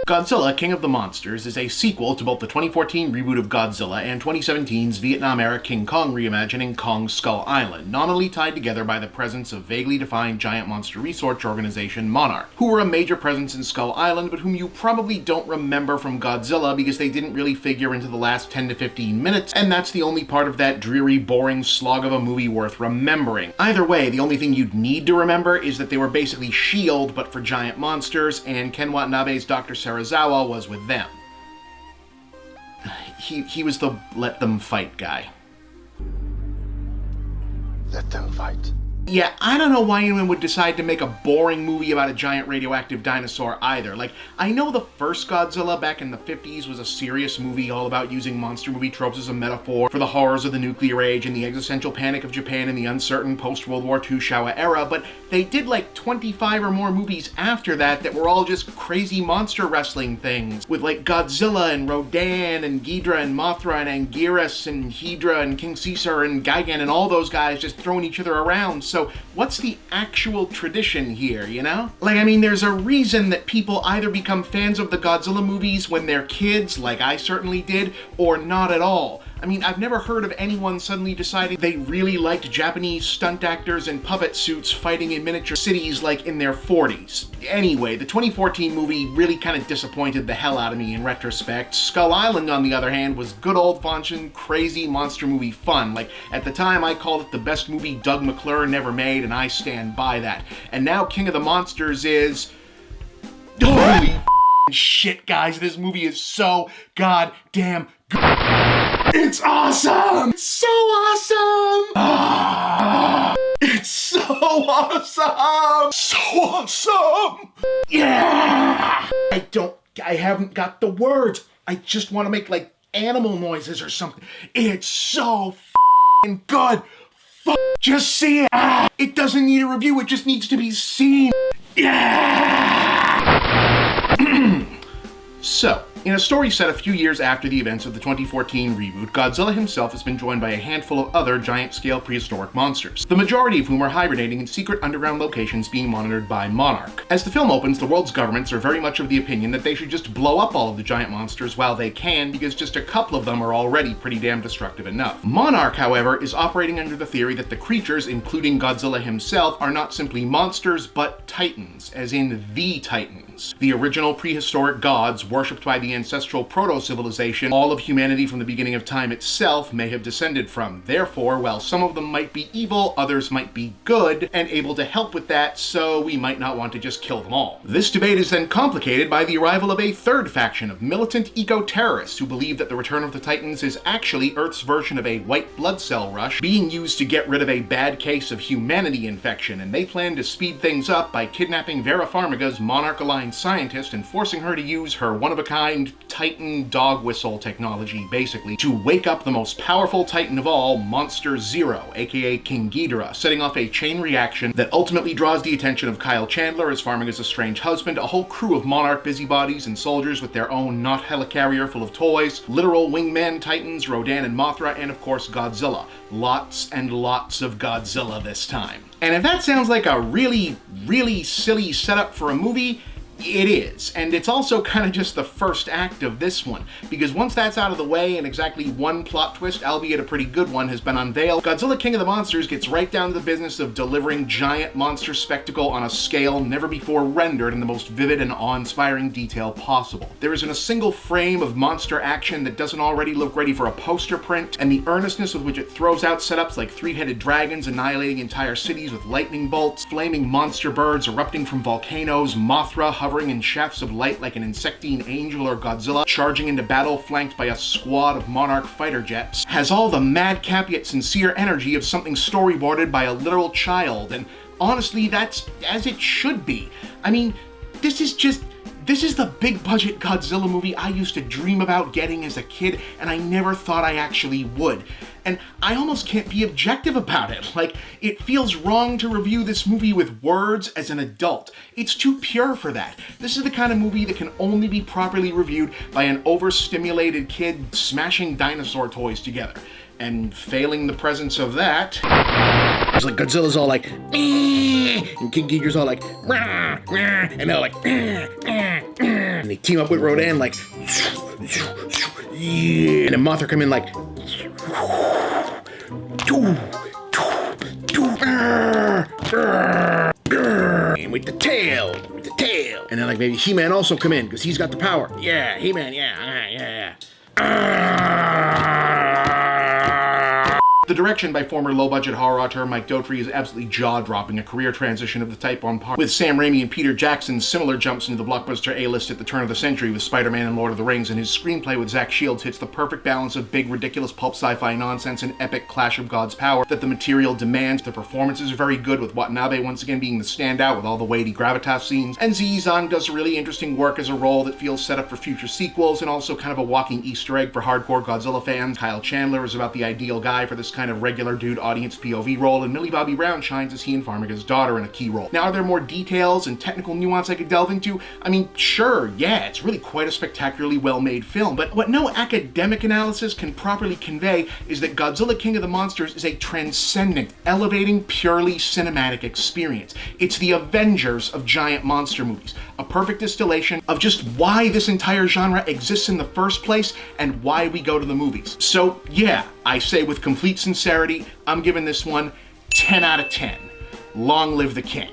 Godzilla, King of the Monsters is a sequel to both the 2014 reboot of Godzilla and 2017's Vietnam-era King Kong reimagining Kong Skull Island, nominally tied together by the presence of vaguely defined giant monster research organization Monarch, who were a major presence in Skull Island, but whom you probably don't remember from Godzilla because they didn't really figure into the last 10 to 15 minutes, and that's the only part of that dreary, boring slog of a movie worth remembering. Either way, the only thing you'd need to remember is that they were basically S.H.I.E.L.D. but for giant monsters, and Ken Watanabe's Dr. Serizawa was with them. He was the let them fight guy. Let them fight. Yeah, I don't know why anyone would decide to make a boring movie about a giant radioactive dinosaur either. Like, I know the first Godzilla back in the 50s was a serious movie all about using monster movie tropes as a metaphor for the horrors of the nuclear age and the existential panic of Japan in the uncertain post-World War II Showa era, but they did like 25 or more movies after that that were all just crazy monster wrestling things, with like Godzilla and Rodan and Ghidra and Mothra and Anguirus and Hydra and King Caesar and Gigan and all those guys just throwing each other around. So what's the actual tradition here, you know? Like, I mean, there's a reason that people either become fans of the Godzilla movies when they're kids, like I certainly did, or not at all. I mean, I've never heard of anyone suddenly deciding they really liked Japanese stunt actors in puppet suits fighting in miniature cities like in their 40s. Anyway, the 2014 movie really kind of disappointed the hell out of me in retrospect. Skull Island, on the other hand, was good old-fashioned, crazy monster movie fun. Like, at the time, I called it the best movie Doug McClure never made, and I stand by that. And now King of the Monsters is... holy shit, guys, this movie is so goddamn good. It's awesome! It's so awesome! It's so awesome! So awesome! Yeah! I haven't got the words. I just want to make like animal noises or something. It's so f***ing good. Just see it. It doesn't need a review, it just needs to be seen. Yeah! So, in a story set a few years after the events of the 2014 reboot, Godzilla himself has been joined by a handful of other giant-scale prehistoric monsters, the majority of whom are hibernating in secret underground locations being monitored by Monarch. As the film opens, the world's governments are very much of the opinion that they should just blow up all of the giant monsters while they can, because just a couple of them are already pretty damn destructive enough. Monarch, however, is operating under the theory that the creatures, including Godzilla himself, are not simply monsters, but titans, as in the Titans, the original prehistoric gods worshipped by the ancestral proto-civilization all of humanity from the beginning of time itself may have descended from. Therefore, while some of them might be evil, others might be good and able to help with that, so we might not want to just kill them all. This debate is then complicated by the arrival of a third faction of militant eco-terrorists who believe that the return of the Titans is actually Earth's version of a white blood cell rush being used to get rid of a bad case of humanity infection, and they plan to speed things up by kidnapping Vera Farmiga's Monarch-aligned scientist and forcing her to use her one-of-a-kind Titan dog whistle technology, basically, to wake up the most powerful Titan of all, Monster Zero, aka King Ghidorah, setting off a chain reaction that ultimately draws the attention of Kyle Chandler as Farmiga's estranged husband, a whole crew of Monarch busybodies and soldiers with their own not helicarrier full of toys, literal wingman Titans, Rodan and Mothra, and of course Godzilla. Lots and lots of Godzilla this time. And if that sounds like a really, really silly setup for a movie, it is, and it's also kind of just the first act of this one, because once that's out of the way and exactly one plot twist, albeit a pretty good one, has been unveiled, Godzilla King of the Monsters gets right down to the business of delivering giant monster spectacle on a scale never before rendered in the most vivid and awe-inspiring detail possible. There isn't a single frame of monster action that doesn't already look ready for a poster print, and the earnestness with which it throws out setups like three-headed dragons annihilating entire cities with lightning bolts, flaming monster birds erupting from volcanoes, Mothra hovering in shafts of light like an insectine angel, or Godzilla charging into battle flanked by a squad of Monarch fighter jets, has all the madcap yet sincere energy of something storyboarded by a literal child, and honestly, that's as it should be. I mean, this is the big budget Godzilla movie I used to dream about getting as a kid, and I never thought I actually would. And I almost can't be objective about it. Like, it feels wrong to review this movie with words as an adult. It's too pure for that. This is the kind of movie that can only be properly reviewed by an overstimulated kid smashing dinosaur toys together. And failing the presence of that... It's like Godzilla's all like, and King Ghidorah's all like, and they're like, and they team up with Rodan like, and then Mothra come in like, and with the tail, and then like maybe He-Man also come in because he's got the power. Yeah, He-Man, yeah. The direction by former low-budget horror auteur Mike Dougherty is absolutely jaw-dropping, a career transition of the type on par with Sam Raimi and Peter Jackson's similar jumps into the blockbuster A-list at the turn of the century with Spider-Man and Lord of the Rings, and his screenplay with Zach Shields hits the perfect balance of big, ridiculous pulp sci-fi nonsense and epic clash of God's power that the material demands. The performances are very good, with Watanabe once again being the standout with all the weighty gravitas scenes, and Ziyi Zhang does really interesting work as a role that feels set up for future sequels and also kind of a walking Easter egg for hardcore Godzilla fans. Kyle Chandler is about the ideal guy for this kind of regular dude audience POV role, and Millie Bobby Brown shines as Ian Farmiga's daughter in a key role. Now, are there more details and technical nuance I could delve into? I mean, sure, yeah, it's really quite a spectacularly well-made film, but what no academic analysis can properly convey is that Godzilla King of the Monsters is a transcendent, elevating, purely cinematic experience. It's the Avengers of giant monster movies, a perfect distillation of just why this entire genre exists in the first place and why we go to the movies. So yeah, I say with complete sincerity, I'm giving this one 10 out of 10. Long live the king.